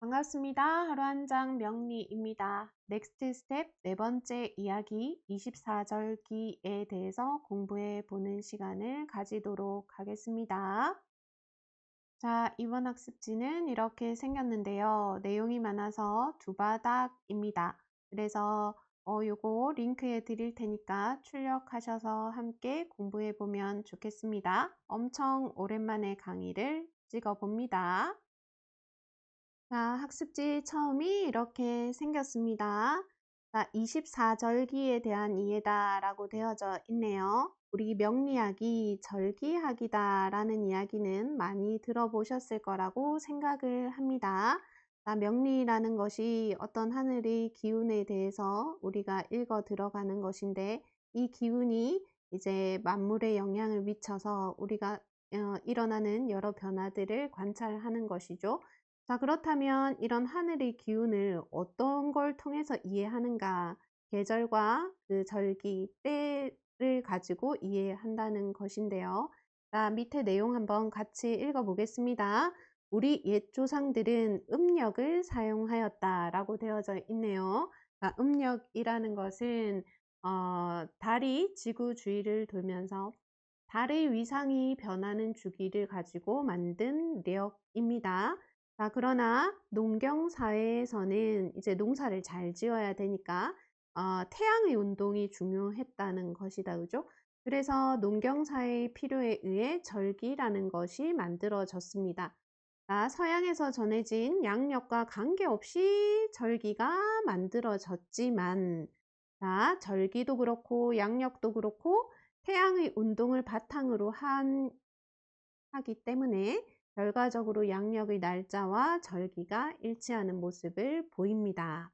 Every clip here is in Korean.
반갑습니다. 하루 한 장 명리입니다. 넥스트 스텝 네 번째 이야기 24절기에 대해서 공부해 보는 시간을 가지도록 하겠습니다. 자, 이번 학습지는 이렇게 생겼는데요. 내용이 많아서 두 바닥입니다. 그래서 요거 링크에 드릴 테니까 출력하셔서 함께 공부해 보면 좋겠습니다. 엄청 오랜만에 강의를 찍어 봅니다. 자, 학습지 처음이 이렇게 생겼습니다. 자, 24절기에 대한 이해다 라고 되어져 있네요. 우리 명리학이 절기학이다 라는 이야기는 많이 들어보셨을 거라고 생각을 합니다. 자, 명리라는 것이 어떤 하늘의 기운에 대해서 우리가 읽어 들어가는 것인데, 이 기운이 이제 만물에 영향을 미쳐서 우리가 일어나는 여러 변화들을 관찰하는 것이죠. 자, 그렇다면 이런 하늘의 기운을 어떤 걸 통해서 이해하는가? 계절과 그 절기, 때를 가지고 이해한다는 것인데요. 자, 밑에 내용 한번 같이 읽어보겠습니다. 우리 옛 조상들은 음력을 사용하였다라고 되어져 있네요. 자, 음력이라는 것은 달이 지구 주위를 돌면서 달의 위상이 변하는 주기를 가지고 만든 력입니다. 자, 그러나 농경 사회에서는 이제 농사를 잘 지어야 되니까 태양의 운동이 중요했다는 것이다. 그죠? 그래서 농경 사회의 필요에 의해 절기라는 것이 만들어졌습니다. 자, 서양에서 전해진 양력과 관계없이 절기가 만들어졌지만, 자, 절기도 그렇고 양력도 그렇고 태양의 운동을 바탕으로 하기 때문에 결과적으로 양력의 날짜와 절기가 일치하는 모습을 보입니다.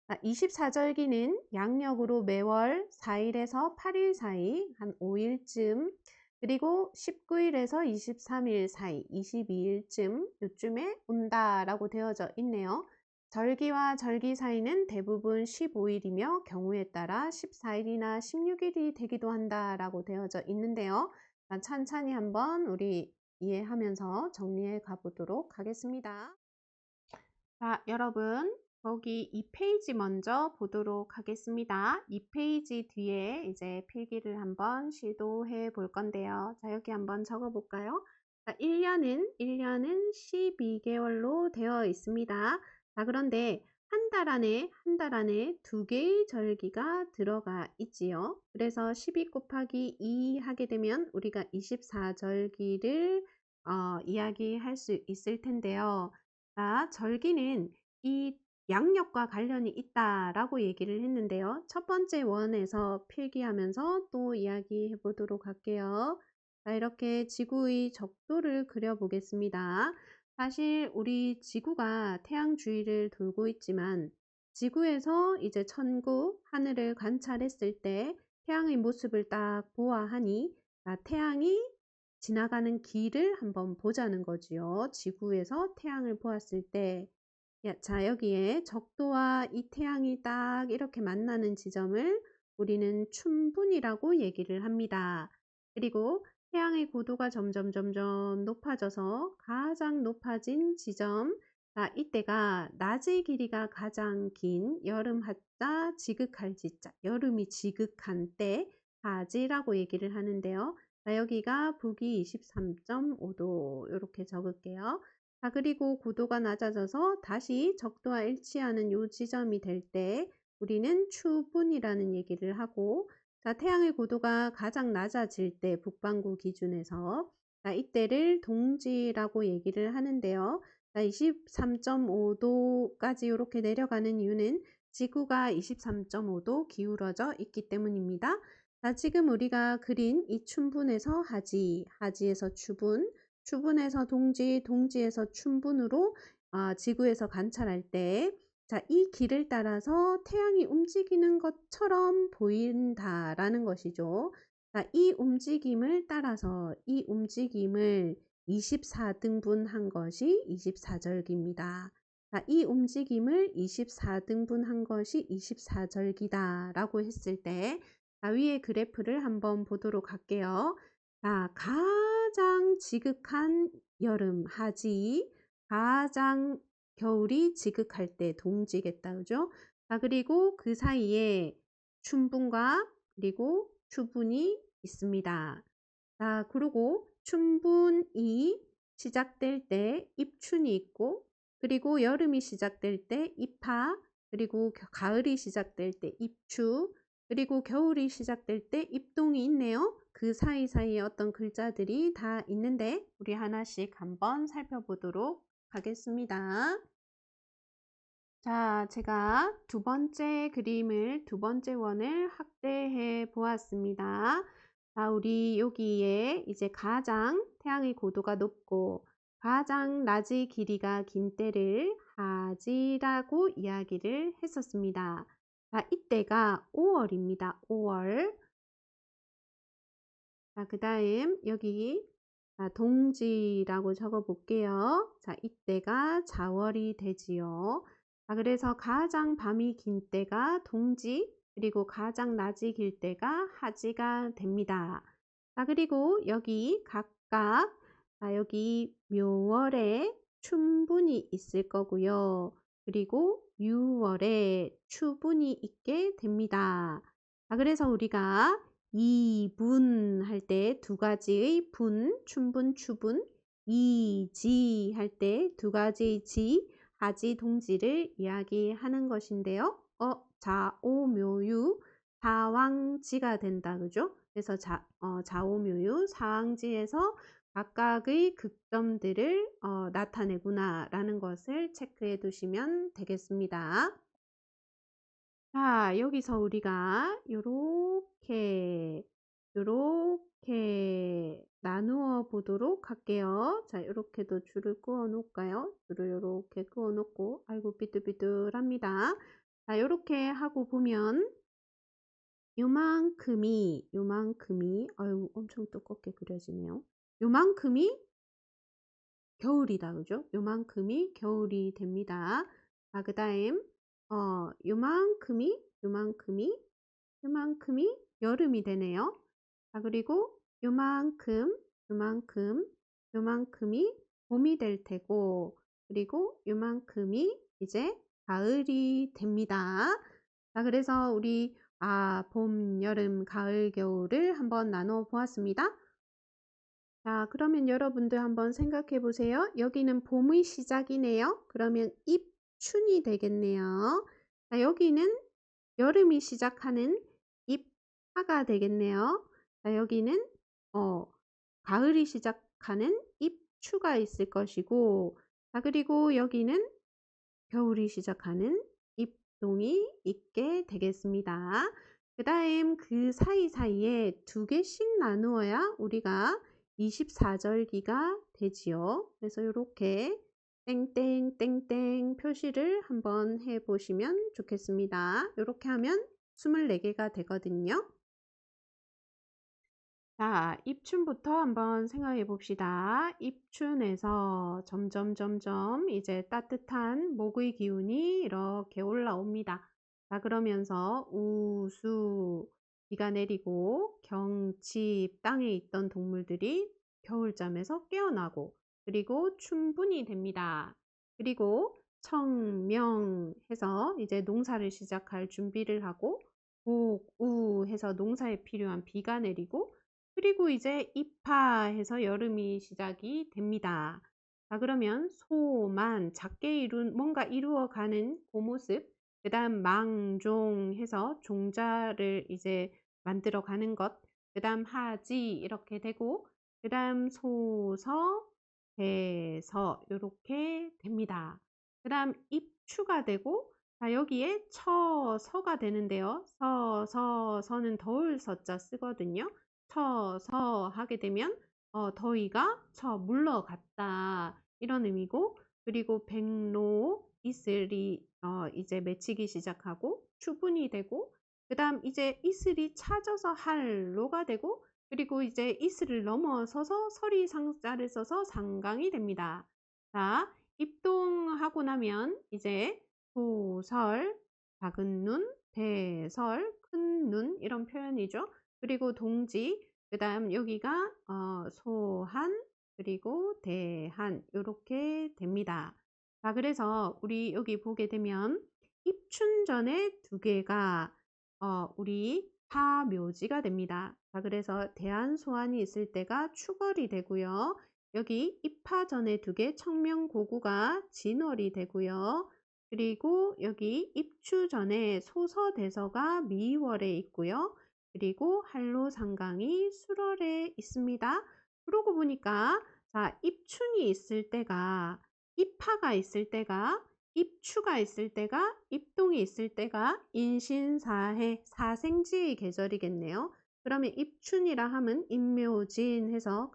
24절기는 양력으로 매월 4일에서 8일 사이 한 5일쯤, 그리고 19일에서 23일 사이 22일쯤 요쯤에 온다라고 되어져 있네요. 절기와 절기 사이는 대부분 15일이며 경우에 따라 14일이나 16일이 되기도 한다라고 되어져 있는데요. 찬찬히 한번 우리 이해하면서 정리해 가보도록 하겠습니다. 자, 여러분, 거기 2페이지 먼저 보도록 하겠습니다. 2페이지 뒤에 이제 필기를 한번 시도해 볼 건데요. 자, 여기 한번 적어 볼까요? 자, 1년은 12개월로 되어 있습니다. 자, 그런데 한 달 안에 두 개의 절기가 들어가 있지요. 그래서 12 곱하기 2 하게 되면 우리가 24절기를 이야기할 수 있을 텐데요. 자, 절기는 이 양력과 관련이 있다라고 얘기를 했는데요. 첫 번째 원에서 필기하면서 또 이야기해 보도록 할게요. 자, 이렇게 지구의 적도를 그려보겠습니다. 사실 우리 지구가 태양 주위를 돌고 있지만 지구에서 이제 천국 하늘을 관찰했을 때 태양의 모습을 딱 보아하니 태양이 지나가는 길을 한번 보자는 거지요. 지구에서 태양을 보았을 때, 자, 여기에 적도와 이 태양이 딱 이렇게 만나는 지점을 우리는 춘분이라고 얘기를 합니다. 그리고 태양의 고도가 점점 높아져서 가장 높아진 지점, 자, 이때가 낮의 길이가 가장 긴 여름 하자 지극할 지자, 여름이 지극한 때 하지라고 얘기를 하는데요. 자, 여기가 북위 23.5도 이렇게 적을게요. 자, 그리고 고도가 낮아져서 다시 적도와 일치하는 요 지점이 될 때 우리는 추분이라는 얘기를 하고, 자, 태양의 고도가 가장 낮아질 때 북반구 기준에서 자, 이때를 동지라고 얘기를 하는데요. 자, 23.5도까지 이렇게 내려가는 이유는 지구가 23.5도 기울어져 있기 때문입니다. 자, 지금 우리가 그린 이 춘분에서 하지, 하지에서 추분, 추분에서 동지, 동지에서 춘분으로 지구에서 관찰할 때, 자, 이 길을 따라서 태양이 움직이는 것처럼 보인다라는 것이죠. 자, 이 움직임을 따라서 이 움직임을 24등분 한 것이 24절기입니다. 자, 이 움직임을 24등분 한 것이 24절기다 라고 했을 때, 자, 위에 그래프를 한번 보도록 할게요. 자, 가장 지극한 여름, 하지, 가장 겨울이 지극할 때 동지겠다. 그죠? 자, 그리고 그 사이에 춘분과 그리고 추분이 있습니다. 자, 그리고 춘분이 시작될 때 입춘이 있고, 그리고 여름이 시작될 때 입하, 그리고 가을이 시작될 때 입추, 그리고 겨울이 시작될 때 입동이 있네요. 그 사이사이에 어떤 글자들이 다 있는데 우리 하나씩 한번 살펴보도록 하겠습니다. 자, 제가 두 번째 그림을, 두 번째 원을 확대해 보았습니다. 자, 우리 여기에 이제 가장 태양의 고도가 높고 가장 낮의 길이가 긴 때를 하지라고 이야기를 했었습니다. 자, 이때가 5월입니다. 5월. 자, 그 다음 여기 동지라고 적어 볼게요. 자, 이때가 자월이 되지요. 자, 그래서 가장 밤이 긴 때가 동지, 그리고 가장 낮이 길 때가 하지가 됩니다. 자, 그리고 여기 각각 여기 묘월에 춘분이 있을 거고요. 그리고 6월에 추분이 있게 됩니다. 자, 그래서 우리가 이분 할 때 두 가지의 분, 춘분, 추분, 이지 할 때 두 가지의 지, 하지, 동지를 이야기하는 것인데요. 자오묘유, 사왕지가 된다. 그죠? 그래서 자오묘유, 사왕지에서 각각의 극점들을 나타내구나 라는 것을 체크해 두시면 되겠습니다. 자, 여기서 우리가 요렇게 나누어 보도록 할게요. 자, 요렇게도 줄을 그어 놓을까요? 줄을 요렇게 그어 놓고, 아이고, 삐뚤삐뚤합니다. 자, 요렇게 하고 보면, 요만큼이, 아유, 엄청 두껍게 그려지네요. 요만큼이 겨울이다. 그죠? 요만큼이 겨울이 됩니다. 자, 그 다음, 요만큼이 여름이 되네요. 자, 그리고 요만큼이 봄이 될 테고, 그리고 요만큼이 이제 가을이 됩니다. 자, 그래서 우리 봄, 여름, 가을, 겨울을 한번 나눠 보았습니다. 자, 그러면 여러분들 한번 생각해 보세요. 여기는 봄의 시작이네요. 그러면 입춘이 되겠네요. 자, 여기는 여름이 시작하는 입하가 되겠네요. 자, 여기는 가을이 시작하는 입추가 있을 것이고, 자, 그리고 여기는 겨울이 시작하는 입동이 있게 되겠습니다. 그 다음 그 사이사이에 두 개씩 나누어야 우리가 24절기가 되지요. 그래서 이렇게 땡땡땡땡 표시를 한번 해보시면 좋겠습니다. 이렇게 하면 24개가 되거든요. 자, 입춘부터 한번 생각해 봅시다. 입춘에서 점점 이제 따뜻한 목의 기운이 이렇게 올라옵니다. 자, 그러면서 우수 비가 내리고 경칩 땅에 있던 동물들이 겨울잠에서 깨어나고, 그리고 춘분이 됩니다. 그리고 청명해서 이제 농사를 시작할 준비를 하고, 복우 해서 농사에 필요한 비가 내리고, 그리고 이제 입하해서 여름이 시작이 됩니다. 자, 그러면 소만 작게 뭔가 이루어가는 그 모습, 그 다음 망종해서 종자를 이제 만들어가는 것, 그 다음 하지 이렇게 되고, 그 다음 소서, 배서 이렇게 됩니다. 그 다음 입추가 되고, 자, 여기에 처서가 되는데요. 서는 더울 서자 쓰거든요. 처서 하게 되면 더위가 물러갔다 이런 의미고, 그리고 백로 이슬이 이제 맺히기 시작하고 추분이 되고, 그 다음 이제 이슬이 찾아서 할로가 되고, 그리고 이제 이슬을 넘어서서 설이 상자를 써서 상강이 됩니다. 자, 입동하고 나면 이제 소설, 작은 눈, 대설, 큰 눈 이런 표현이죠. 그리고 동지, 그 다음 여기가 소한, 그리고 대한 이렇게 됩니다. 자, 그래서 우리 여기 보게 되면 입춘 전에 두 개가 우리 파묘지가 됩니다. 자, 그래서 대한소환이 있을 때가 추걸이 되고요. 여기 입하 전에 두 개 청명고구가 진월이 되고요. 그리고 여기 입추 전에 소서대서가 미월에 있고요. 그리고 한로상강이 술월에 있습니다. 그러고 보니까 자, 입춘이 있을 때가 입하가 있을 때가 입추가 있을 때가 입동이 있을 때가 인신사해 사생지의 계절이겠네요. 그러면 입춘이라 하면 임묘진 해서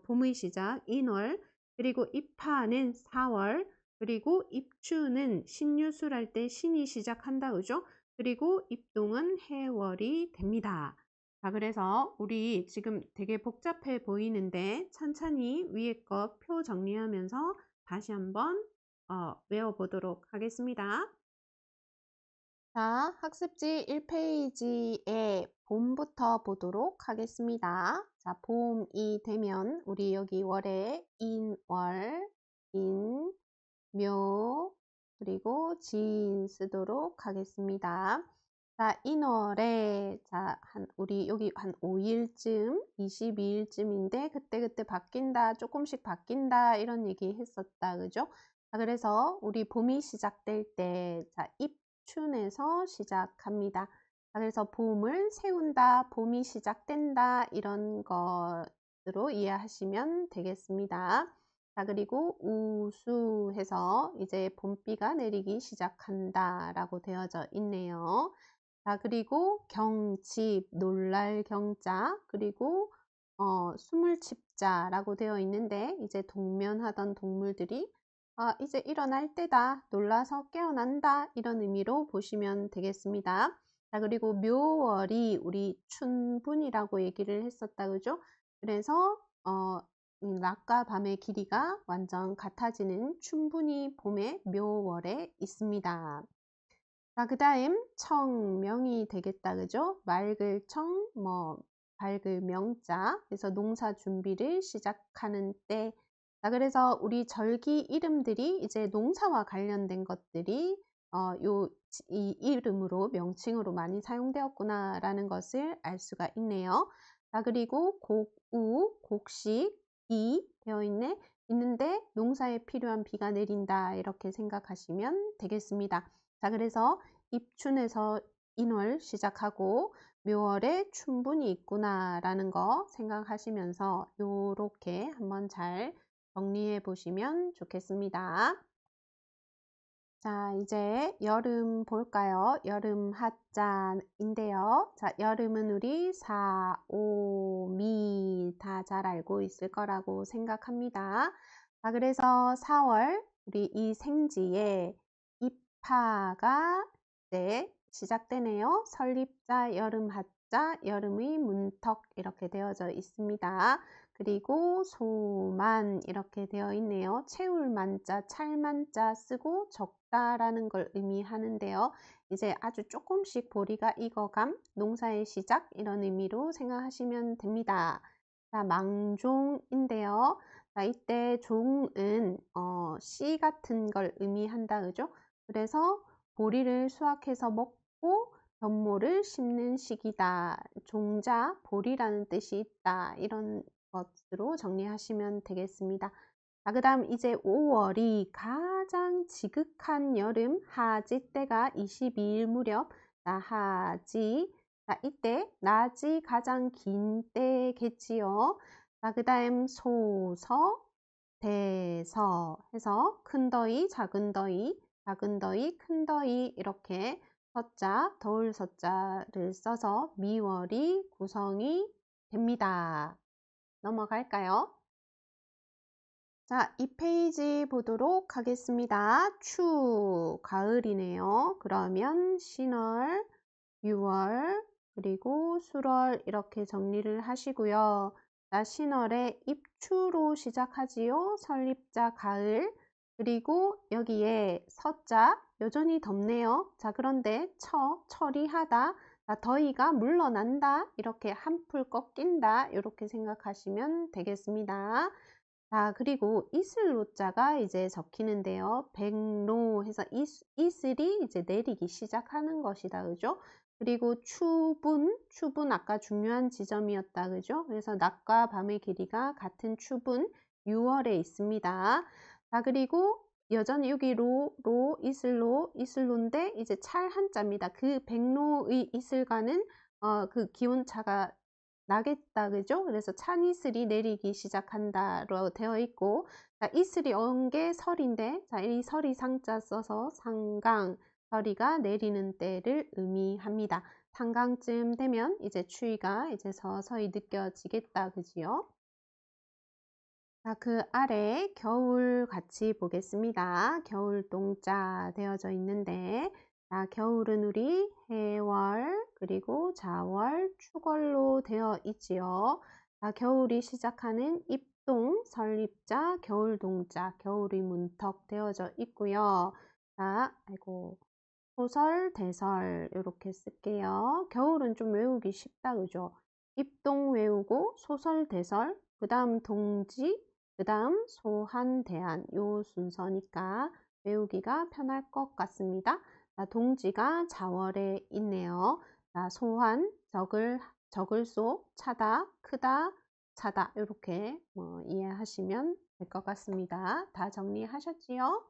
봄의 시작 인월, 그리고 입하는 4월, 그리고 입추는 신유술할 때 신이 시작한다 그죠? 그리고 입동은 해월이 됩니다. 자, 그래서 우리 지금 되게 복잡해 보이는데 천천히 위에 거 표 정리하면서 다시 한번 외워보도록 하겠습니다. 자, 학습지 1페이지에 봄부터 보도록 하겠습니다. 자, 봄이 되면 우리 여기 월에 인월, 인, 묘, 그리고 진 쓰도록 하겠습니다. 자, 인월에 우리 여기 한 5일쯤, 22일쯤인데 그때 바뀐다, 조금씩 바뀐다 이런 얘기 했었다. 그죠? 자, 그래서 우리 봄이 시작될 때 입춘에서 시작합니다. 자, 그래서 봄을 세운다, 봄이 시작된다 이런 것으로 이해하시면 되겠습니다. 자, 그리고 우수해서 이제 봄비가 내리기 시작한다 라고 되어져 있네요. 자, 그리고 경칩, 놀랄 경자, 그리고 수물칩자라고 되어 있는데 이제 동면하던 동물들이 이제 일어날 때다, 놀라서 깨어난다 이런 의미로 보시면 되겠습니다. 자, 그리고 묘월이 우리 춘분이라고 얘기를 했었다 그죠? 그래서 낮과 밤의 길이가 완전 같아지는 춘분이 봄의 묘월에 있습니다. 자, 그 다음 청명이 되겠다 그죠? 맑을 청, 밝을 명자, 그래서 농사 준비를 시작하는 때. 자, 그래서 우리 절기 이름들이 이제 농사와 관련된 것들이 이 이름으로 명칭으로 많이 사용되었구나라는 것을 알 수가 있네요. 자, 그리고 곡우, 곡식, 이 되어 있는데 농사에 필요한 비가 내린다 이렇게 생각하시면 되겠습니다. 자, 그래서 입춘에서 인월 시작하고 묘월에 춘분이 있구나라는 거 생각하시면서 요렇게 한번 잘 정리해 보시면 좋겠습니다. 자, 이제 여름 볼까요? 여름 하자인데요. 자, 여름은 우리 사, 오, 미 다 잘 알고 있을 거라고 생각합니다. 자, 그래서 4월 우리 이 생지에 입하가 이제 시작되네요. 설립자, 여름 하자, 여름의 문턱 이렇게 되어져 있습니다. 그리고 소만 이렇게 되어 있네요. 채울 만자, 찰만자 쓰고 적다라는 걸 의미하는데요. 이제 아주 조금씩 보리가 익어감, 농사의 시작 이런 의미로 생각하시면 됩니다. 자, 망종인데요. 자, 이때 종은 씨 같은 걸 의미한다 그죠? 그래서 보리를 수확해서 먹고 변모를 심는 시기다. 종자, 보리라는 뜻이 있다. 이런 것으로 정리하시면 되겠습니다. 자, 그 다음 이제 5월이 가장 지극한 여름 하지 때가 22일 무렵. 자, 하지. 자, 이때 낮이 가장 긴 때겠지요. 자, 그 다음 소서, 대서 해서 큰 더위, 작은 더위, 작은 더위, 큰 더위 이렇게 서자, 더울 서자를 써서 미월이 구성이 됩니다. 넘어갈까요? 자, 이 페이지 보도록 하겠습니다. 추, 가을이네요. 그러면 신월, 6월, 그리고 술월 이렇게 정리를 하시고요. 자, 신월에 입추로 시작하지요. 설립자 가을, 그리고 여기에 서자, 여전히 덥네요. 자, 그런데 처리하다, 자, 더위가 물러난다, 이렇게 한풀 꺾인다, 이렇게 생각하시면 되겠습니다. 자, 그리고 이슬로자가 이제 적히는데요. 백로 해서 이슬이 이제 내리기 시작하는 것이다. 그죠? 그리고 추분 아까 중요한 지점이었다. 그죠? 그래서 낮과 밤의 길이가 같은 추분 6월에 있습니다. 자, 그리고 여전히 여기 이슬로인데 이제 찰 한자입니다. 그 백로의 이슬과는 그 기온차가 나겠다. 그죠? 그래서 찬이슬이 내리기 시작한다로 되어 있고, 자, 이슬이 온 게 설인데, 자, 이 설이 상자 써서 상강, 설이가 내리는 때를 의미합니다. 상강쯤 되면 이제 추위가 이제 서서히 느껴지겠다. 그지요? 자, 그 아래 겨울 같이 보겠습니다. 겨울 동자 되어져 있는데, 자, 겨울은 우리 해월, 그리고 자월, 축월로 되어 있지요. 자, 겨울이 시작하는 입동, 설입자, 겨울동자, 겨울이 문턱 되어져 있고요. 자, 아이고, 소설, 대설 이렇게 쓸게요. 겨울은 좀 외우기 쉽다, 그죠? 입동 외우고 소설, 대설, 그 다음 동지, 그 다음 소한, 대한 요 순서니까 외우기가 편할 것 같습니다. 자, 동지가 자월에 있네요. 자, 소한, 적을소, 차다, 크다, 차다 이렇게 이해하시면 될 것 같습니다. 다 정리하셨지요?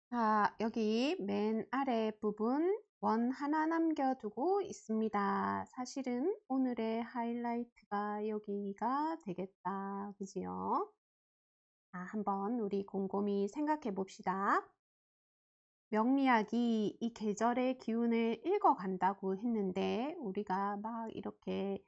자, 여기 맨 아래 부분 원 하나 남겨두고 있습니다. 사실은 오늘의 하이라이트가 여기가 되겠다. 그지요? 자, 한번 우리 곰곰이 생각해 봅시다. 명리학이 이 계절의 기운을 읽어간다고 했는데 우리가 막 이렇게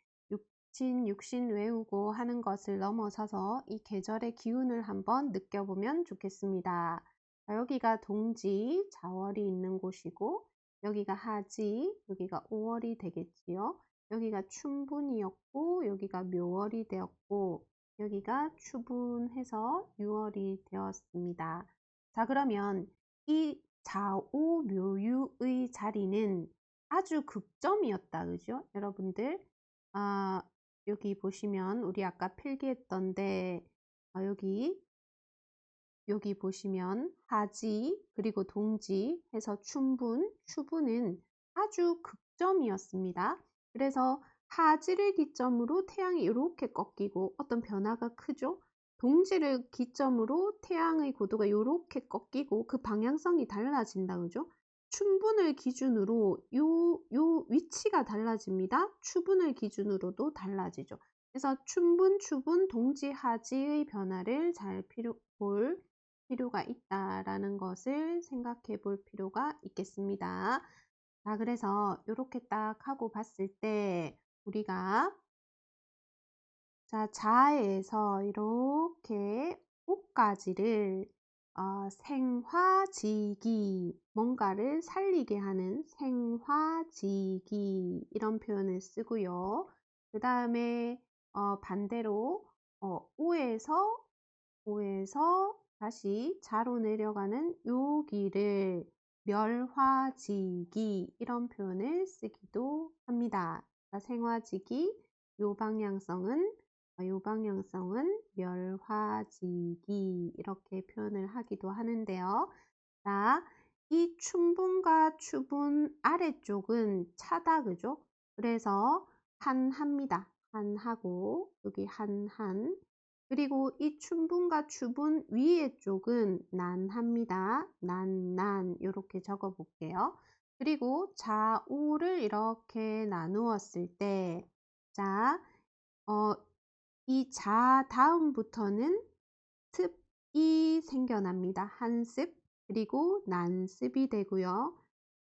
육신 외우고 하는 것을 넘어서서 이 계절의 기운을 한번 느껴보면 좋겠습니다. 자, 여기가 동지, 자월이 있는 곳이고 여기가 하지, 여기가 5월이 되겠지요. 여기가 춘분이었고 여기가 묘월이 되었고 여기가 추분해서 6월이 되었습니다. 자, 그러면 이 좌오묘유의 자리는 아주 극점이었다. 그죠? 여러분들 여기 보시면 우리 아까 필기했던데 여기 보시면 하지 그리고 동지 해서 추분은 아주 극점이었습니다. 그래서 하지를 기점으로 태양이 이렇게 꺾이고 어떤 변화가 크죠? 동지를 기점으로 태양의 고도가 이렇게 꺾이고 그 방향성이 달라진다. 그죠? 춘분을 기준으로 요 위치가 달라집니다. 추분을 기준으로도 달라지죠. 그래서 춘분, 추분, 동지, 하지의 변화를 잘 볼 필요가 있다라는 것을 생각해 볼 필요가 있겠습니다. 자, 그래서 이렇게 딱 하고 봤을 때 우리가 자, 자에서 이렇게 옷가지를 생화지기, 뭔가를 살리게 하는 생화지기 이런 표현을 쓰고요. 그 다음에 반대로 오에서 다시 자로 내려가는 요기를 멸화지기 이런 표현을 쓰기도 합니다. 생화지기 요 방향성은 멸화지기 이렇게 표현을 하기도 하는데요. 자, 이 춘분과 추분 아래쪽은 차다. 그죠? 그래서 한합니다. 한하고 여기 한한 그리고 이 춘분과 추분 위에 쪽은 난합니다. 난난 이렇게 적어 볼게요. 그리고 좌우를 이렇게 나누었을 때 자, 이 자 다음부터는 습이 생겨납니다. 한습 그리고 난습이 되고요.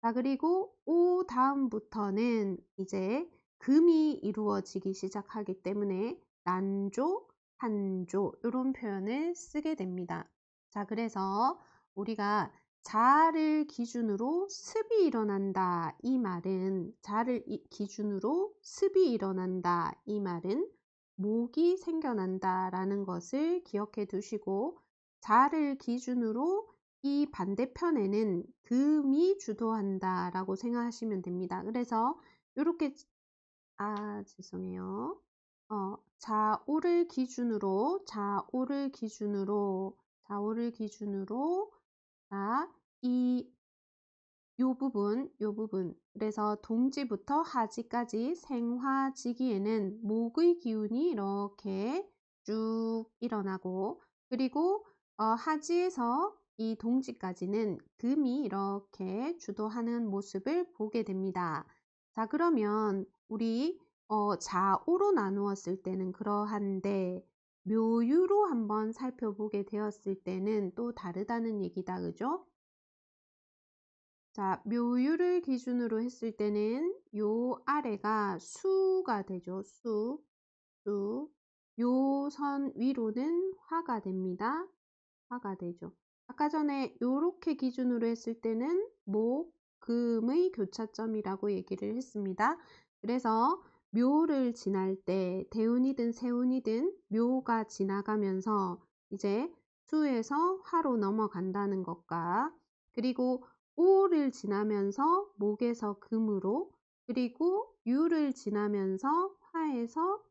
자, 그리고 오 다음부터는 이제 금이 이루어지기 시작하기 때문에 난조, 한조 이런 표현을 쓰게 됩니다. 자, 그래서 우리가 자를 기준으로 습이 일어난다 이 말은 자를 기준으로 습이 일어난다 이 말은 목이 생겨난다라는 것을 기억해 두시고 자를 기준으로 이 반대편에는 금이 주도한다라고 생각하시면 됩니다. 그래서 이렇게 죄송해요. 좌우를 기준으로 자, 요 부분. 그래서 동지부터 하지까지 생화지기에는 목의 기운이 이렇게 쭉 일어나고, 그리고 하지에서 이 동지까지는 금이 이렇게 주도하는 모습을 보게 됩니다. 자, 그러면 우리 좌우로 나누었을 때는 그러한데 묘유로 한번 살펴보게 되었을 때는 또 다르다는 얘기다. 그죠? 자, 묘유를 기준으로 했을 때는 요 아래가 수가 되죠. 수. 요 선 위로는 화가 됩니다. 화가 되죠. 아까 전에 요렇게 기준으로 했을 때는 목, 금의 교차점이라고 얘기를 했습니다. 그래서 묘를 지날 때 대운이든 세운이든 묘가 지나가면서 이제 수에서 화로 넘어간다는 것과, 그리고 오를 지나면서 목에서 금으로, 그리고 유를 지나면서 화에서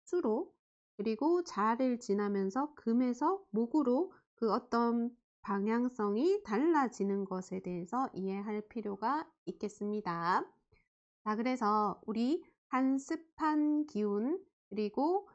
수로, 그리고 자를 지나면서 금에서 목으로 그 어떤 방향성이 달라지는 것에 대해서 이해할 필요가 있겠습니다. 자, 그래서 우리 한습한 기운, 그리고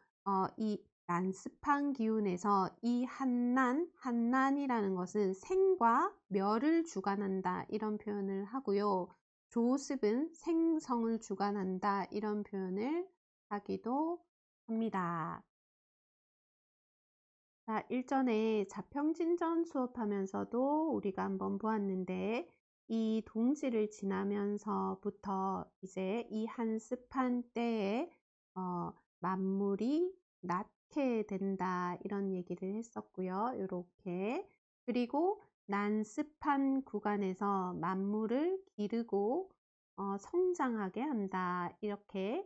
이 난습한 기운에서 이 한난이라는 것은 생과 멸을 주관한다 이런 표현을 하고요. 조습은 생성을 주관한다 이런 표현을 하기도 합니다. 자, 일전에 자평진전 수업하면서도 우리가 한번 보았는데, 이 동지를 지나면서부터 이제 이 한습한 때에 만물이 낳게 된다 이런 얘기를 했었고요. 요렇게. 그리고 난습한 구간에서 만물을 기르고 성장하게 한다 이렇게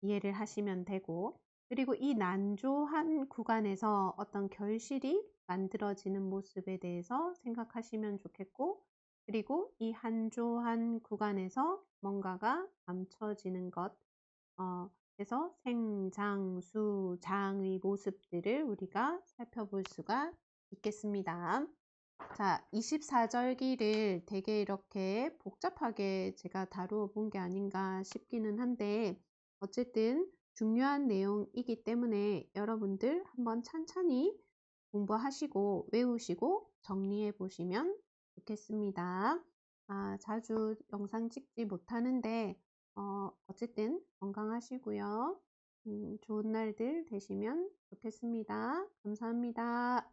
이해를 하시면 되고, 그리고 이 난조한 구간에서 어떤 결실이 만들어지는 모습에 대해서 생각하시면 좋겠고, 그리고 이 한조한 구간에서 뭔가가 감춰지는 것, 그래서 생장수장의 모습들을 우리가 살펴볼 수가 있겠습니다. 자, 24절기를 되게 이렇게 복잡하게 제가 다루어 본 게 아닌가 싶기는 한데, 어쨌든 중요한 내용이기 때문에 여러분들 한번 천천히 공부하시고 외우시고 정리해 보시면 좋겠습니다. 자주 영상 찍지 못하는데 어쨌든 건강하시고요. 좋은 날들 되시면 좋겠습니다. 감사합니다.